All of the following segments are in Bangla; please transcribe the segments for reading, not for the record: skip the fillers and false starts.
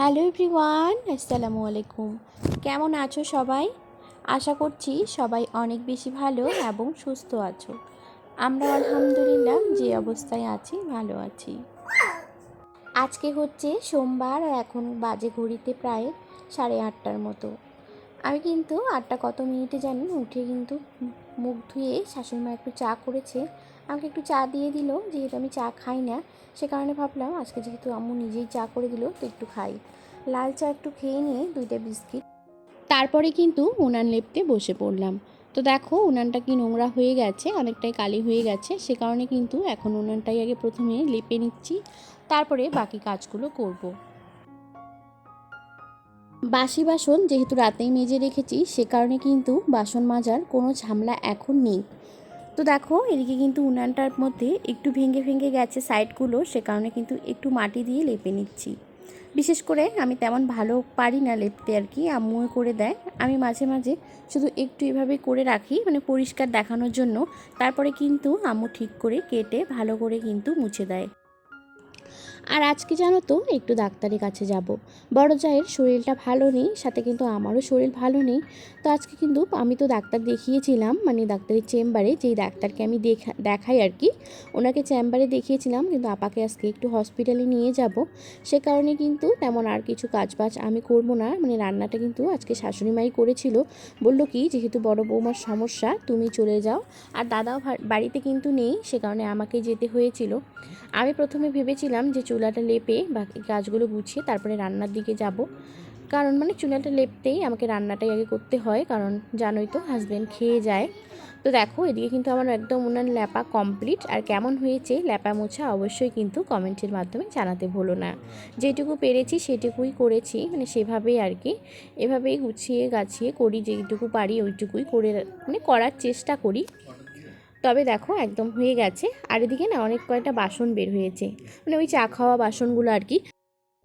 হ্যালো এভরিওয়ান, আসসালামু আলাইকুম। কেমন আছো সবাই? আশা করছি সবাই অনেক বেশি ভালো এবং সুস্থ আছো। আমরা আলহামদুলিল্লাহ যে অবস্থায় আছি ভালো আছি। আজকে হচ্ছে সোমবার আর এখন বাজে ঘড়িতে প্রায় 8:30টার মতো। আমি কিন্তু 8টা কত মিনিটে জানি উঠে কিন্তু মুখ ধুয়ে শাশুড়িমা একটু চা করেছে, আমাকে একটু চা দিয়ে দিল। যেহেতু আমি চা খাই না, সে কারণে ভাবলাম আজকে যেহেতু আম্মু নিজেই চা করে দিল তো একটু খাই। লাল চা একটু খেয়ে নিয়ে 2টা বিস্কিট, তারপরে কিন্তু উনান লেপতে বসে পড়লাম। তো দেখো উনানটা কি নোংরা হয়ে গেছে, অনেকটাই কালি হয়ে গেছে, সে কারণে কিন্তু এখন উনানটাই আগে প্রথমে লেপে নিচ্ছি, তারপরে বাকি কাজগুলো করব। বাসি বাসন যেহেতু রাতেই মেজে রেখেছি, সে কারণে কিন্তু বাসন মাজার কোনো ঝামেলা এখন নেই। তো দেখো এদিকে কিন্তু উনানটার মধ্যে একটু ভেঙে ভেঙে গেছে সাইডগুলো, সে কারণে কিন্তু একটু মাটি দিয়ে লেপে নিচ্ছি। বিশেষ করে আমি তেমন ভালো পারি না লেপতে আর কি, আম্মু করে দেয়। আমি মাঝে মাঝে শুধু একটু এভাবে করে রাখি, মানে পরিষ্কার দেখানোর জন্য। তারপরে কিন্তু আম্মু ঠিক করে কেটে ভালো করে কিন্তু মুছে দেয়। আর আজকে জানো তো একটু ডাক্তারের কাছে যাব। বড় জায়ের শরীরটা ভালো নেই, সাথে কিন্তু আমারও শরীর ভালো নেই। তো আজকে কিন্তু আমি তো ডাক্তার দেখিয়েছিলাম, মানে ডাক্তারের চেম্বারে, যেই ডাক্তারকে আমি দেখাই আর কি, ওনাকে চেম্বারে দেখিয়েছিলাম। কিন্তু আপাকে আজকে একটু হসপিটালে নিয়ে যাব, সে কারণে কিন্তু তেমন আর কিছু কাজবাজ আমি করব না। মানে রান্নাটা কিন্তু আজকে শাশুড়ি মাই করেছিল। বলল কি, যেহেতু বড় বৌমার সমস্যা তুমি চলে যাও, আর দাদাও বাড়িতে কিন্তু নেই, সে কারণে আমাকে যেতে হয়েছিল। আমি প্রথমে ভেবেছিলাম যে চুলাটা লেপে বাকি কাজগুলো গুছিয়ে তারপরে রান্নার দিকে যাব, কারণ মানে চুলাটা লেপতেই আমাকে রান্নাটাই আগে করতে হয়, কারণ জানোই তো হাজব্যান্ড খেয়ে যায়। তো দেখো এদিকে কিন্তু আমার একদম উনান ল্যাপা কমপ্লিট। আর কেমন হয়েছে ল্যাপা মোছা অবশ্যই কিন্তু কমেন্টের মাধ্যমে জানাতে ভুলো না। যেটুকু পেরেছি সেটুকুই করেছি, মানে সেভাবেই আর কি, এভাবেই গুছিয়ে গাছিয়ে করি, যেইটুকু পারি ওইটুকুই করে মানে করার চেষ্টা করি। তবে দেখো একদম হয়ে গেছে। আর এদিকে না অনেক কয়টা বাসন বের হয়েছে, মানে ওই চা খাওয়া বাসনগুলো আর কি।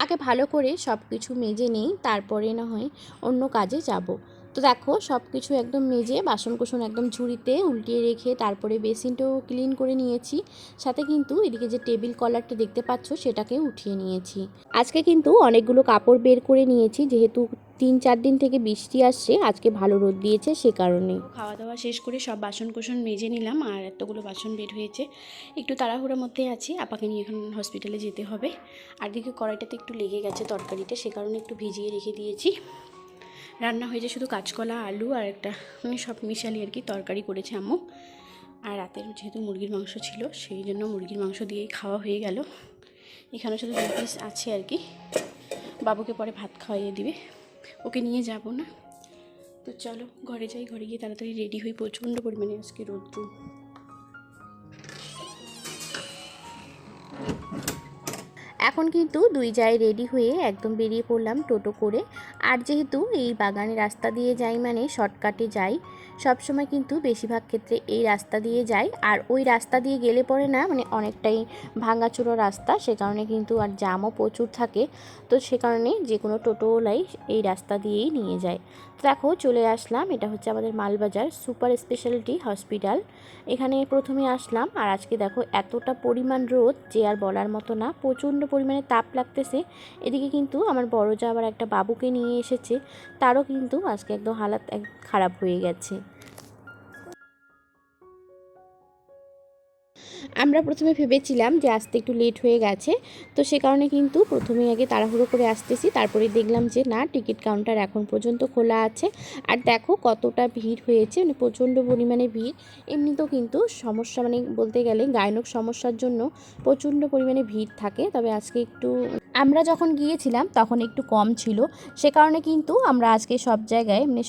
আগে ভালো করে সব কিছু মেজে নেই, তারপরে না হয় অন্য কাজে যাব। তো দেখো সব কিছু একদম মেজে বাসন কোসন একদম ঝুড়িতে উল্টিয়ে রেখে তারপরে বেসিনটাও ক্লিন করে নিয়েছি। সাথে কিন্তু এদিকে যে টেবিল কলারটা দেখতে পাচ্ছ সেটাকে উঠিয়ে নিয়েছি। আজকে কিন্তু অনেকগুলো কাপড় বের করে নিয়েছি, যেহেতু 3-4 দিন থেকে বৃষ্টি আসছে, আজকে ভালো রোদ দিয়েছে সে কারণে। খাওয়া দাওয়া শেষ করে সব বাসন কোসন মেজে নিলাম, আর এতগুলো বাসন বের হয়েছে। একটু তাড়াহুড়োর মধ্যে আছি, আপাকে নিয়ে এখন হসপিটালে যেতে হবে। আর দিকে কড়াইটাতে একটু লেগে গেছে তরকারিটা, সে কারণে একটু ভিজিয়ে রেখে দিয়েছি। রান্না হয়েছে শুধু কাঁচকলা আলু আর একটা মানে সব মিশালি আর কি তরকারি করেছে আম্মু। আর রাতের যেহেতু মুরগির মাংস ছিল, সেই জন্য মুরগির মাংস দিয়েই খাওয়া হয়ে গেল। এখানে শুধু 2 পিস আছে আর কি, বাবুকে পরে ভাত খাওয়াইয়ে দিবে, ওকে নিয়ে যাব না। তো চলো ঘরে যাই, ঘরে গিয়ে তাড়াতাড়ি রেডি হই, প্রচণ্ড পরিমাণে আজকে রৌদ্র। এখন কিন্তু 2 জায় রেডি হয়ে একদম বেরিয়ে পড়লাম টোটো করে। আর যেহেতু এই বাগানের রাস্তা দিয়ে যাই, মানে শর্টকাটে যাই, সবসময় কিন্তু বেশিরভাগ ক্ষেত্রে এই রাস্তা দিয়ে যাই। আর ওই রাস্তা দিয়ে গেলে পরে না মানে অনেকটাই ভাঙাচোরা রাস্তা, সে কারণে কিন্তু আর জ্যামও প্রচুর থাকে। তো সে কারণে যে কোনো টোটোওয়ালাই এই রাস্তা দিয়েই নিয়ে যায়। তো দেখো চলে আসলাম, এটা হচ্ছে আমাদের মালবাজার সুপার স্পেশালিটি হসপিটাল। এখানে প্রথমে আসলাম, আর আজকে দেখো এতটা পরিমাণ রোদ যে আর বলার মতো না, প্রচণ্ড পরিমাণে তাপ লাগতেছে। এদিকে কিন্তু আমার বড় যা আবার একটা বাবুকে নিয়ে এসেছে, তারও কিন্তু আজকে একদম হালাত খারাপ হয়ে গেছে। আমরা প্রথমে ভেবেছিলাম যে আসতে একটু লেট হয়ে গেছে, তো সে কারণে কিন্তু প্রথমে আগে তাড়াহুড়ো করে আসতেছি, তারপরে দেখলাম যে না, টিকিট কাউন্টার এখন পর্যন্ত খোলা আছে। আর দেখো কতটা ভিড় হয়েছে, মানে প্রচণ্ড পরিমাণে ভিড়। এমনিতেও কিন্তু সমস্যা মানে বলতে গেলে গায়নক সমস্যার জন্য প্রচণ্ড পরিমাণে ভিড় থাকে, তবে আজকে একটু আমরা যখন গিয়েছিলাম তখন একটু কম ছিল, সে কারণে কিন্তু আমরা আজকে সব জায়গায় মানে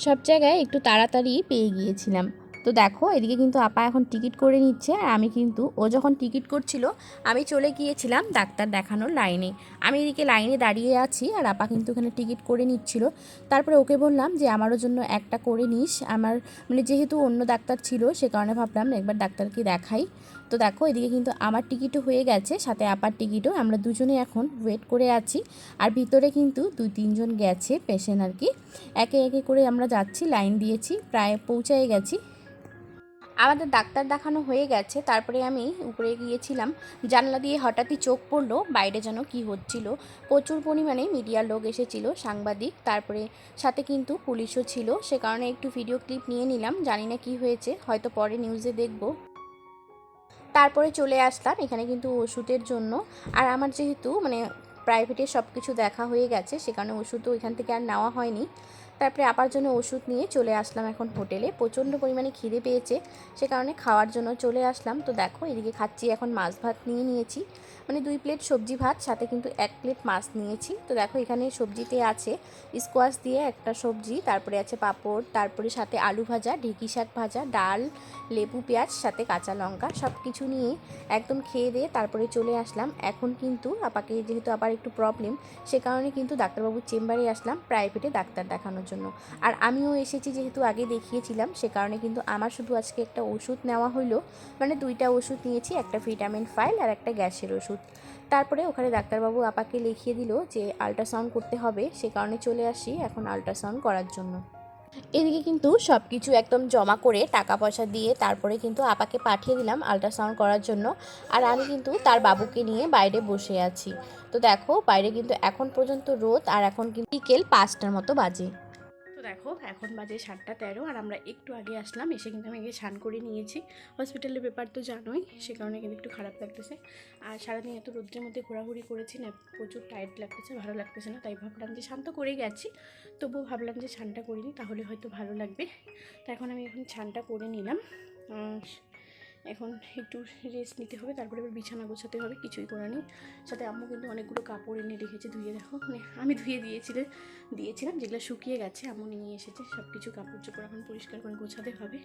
সব জায়গায় একটু তাড়াতাড়ি পেয়ে গিয়েছিলাম। তো দেখো এদিকে কিন্তু আপা এখন টিকিট করে নিচ্ছে, আর আমি কিন্তু ও যখন টিকিট করছিল আমি চলে গিয়েছিলাম ডাক্তার দেখানোর লাইনে। আমি এদিকে লাইনে দাঁড়িয়ে আছি, আর আপা কিন্তু এখানে টিকিট করে নিচ্ছিল। তারপরে ওকে বললাম যে আমারও জন্য একটা করে নিস, আমার মানে যেহেতু অন্য ডাক্তার ছিল সে কারণে ভাবলাম একবার ডাক্তারকে দেখাই। তো দেখো এদিকে কিন্তু আমার টিকিটও হয়ে গেছে, সাথে আপার টিকিটও। আমরা দুজনে এখন ওয়েট করে আছি, আর ভিতরে কিন্তু 2-3 জন গেছে পেশেন্ট আর কি। একে একে করে আমরা যাচ্ছি, লাইন দিয়েছি, প্রায় পৌঁছায় গেছি। আমাদের ডাক্তার দেখানো হয়ে গেছে, তারপরে আমি উপরে গিয়েছিলাম। জানলা দিয়ে হঠাৎই চোখ পড়লো বাইরে যেন কি হচ্ছিল। প্রচুর পরিমাণে মিডিয়ার লোক এসেছিল, সাংবাদিক, তারপরে সাথে কিন্তু পুলিশও ছিল। সে কারণে একটু ভিডিও ক্লিপ নিয়ে নিলাম। জানি না কি হয়েছে, হয়তো পরে নিউজে দেখব। তারপরে চলে আসলাম এখানে কিন্তু ওষুধের জন্য। আর আমার যেহেতু মানে প্রাইভেটে সব কিছু দেখা হয়ে গেছে, সে কারণে ওষুধও এখান থেকে আর নেওয়া হয়নি। তারপরে আপার জন্য ওষুধ নিয়ে চলে আসলাম এখন হোটেলে। প্রচণ্ড পরিমাণে খিদে পেয়েছে, সে কারণে খাওয়ার জন্য চলে আসলাম। তো দেখো এদিকে খাচ্ছি, এখন মাছ ভাত নিয়ে নিয়েছি, মানে 2 প্লেট সবজি ভাত, সাথে কিন্তু 1 প্লেট মাছ নিয়েছি। তো দেখো এখানে সবজিতে আছে স্কোয়াশ দিয়ে একটা সবজি, তারপরে আছে পাঁপড়, তারপরে সাথে আলু ভাজা, ঢেঁকি শাক ভাজা, ডাল, লেবু, পেঁয়াজ, সাথে কাঁচা লঙ্কা, সব কিছু নিয়ে একদম খেয়ে দিয়ে তারপরে চলে আসলাম। এখন কিন্তু আপাকে যেহেতু আবার একটু প্রবলেম, সে কারণে কিন্তু ডাক্তারবাবুর চেম্বারে আসলাম প্রাইভেটে ডাক্তার দেখানোর জন্য। আর আমিও এসেছি, যেহেতু আগে দেখিয়েছিলাম, সে কারণে কিন্তু আমার শুধু আজকে একটা ওষুধ নেওয়া হলো, মানে 2টা ওষুধ নিয়েছি, একটা ভিটামিন ফাইল আর একটা গ্যাসের ওষুধ। তারপরে ওখানে ডাক্তারবাবু আপাকে লিখিয়ে দিল যে আল্ট্রাসাউন্ড করতে হবে, সে কারণে চলে আসি এখন আল্ট্রাসাউন্ড করার জন্য। এদিকে কিন্তু সব কিছু একদম জমা করে টাকা পয়সা দিয়ে তারপরে কিন্তু আপাকে পাঠিয়ে দিলাম আল্ট্রাসাউন্ড করার জন্য। আর আমি কিন্তু তার বাবুকে নিয়ে বাইরে বসে আছি। তো দেখো বাইরে কিন্তু এখন পর্যন্ত রোদ, আর এখন কিন্তু বিকেল 5টার মতো বাজে। তো দেখো এখন বাজে 7:13, আর আমরা একটু আগে আসলাম। এসে কিন্তু আমি আগে স্নান করে নিয়েছি। হসপিটালের ব্যাপার তো জানোই, সে কারণে কিন্তু একটু খারাপ লাগতেছে। আর সারাদিন এত রোদ্রের মধ্যে ঘোরাঘুরি করেছি না, প্রচুর টায়ার্ড লাগতেছে, ভালো লাগতেছে না। তাই ভাবলাম যে স্নান তো করে গেছি, তবুও ভাবলাম যে স্নানটা করিনি, তাহলে হয়তো ভালো লাগবে। তো এখন আমি স্নানটা করে নিলাম। এখন একটু রেস্ট নিতে হবে, তারপরে এবার বিছানা গোছাতে হবে, কিছুই করা নেই। সাথে আম্মু কিন্তু অনেকগুলো কাপড় এনে রেখেছে ধুয়ে, দেখো মানে আমি ধুয়ে দিয়েছিলাম, যেগুলো শুকিয়ে গেছে আম্মু নিয়ে এসেছে। সব কিছু কাপড় চোপড় এখন পরিষ্কার করে গোছাতে হবে।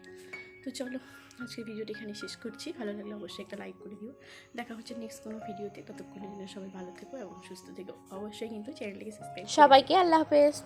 তো চলো আজকে ভিডিওটা এখানে শেষ করছি। ভালো লাগলে অবশ্যই একটা লাইক করে দিও। দেখা হচ্ছে নেক্সট কোনো ভিডিওতে। ততক্ষণের জন্য সবাই ভালো থেকো এবং সুস্থ থেকো। অবশ্যই কিন্তু চ্যানেলটিকে সাবস্ক্রাইব। সবাইকে আল্লাহ হাফেজ।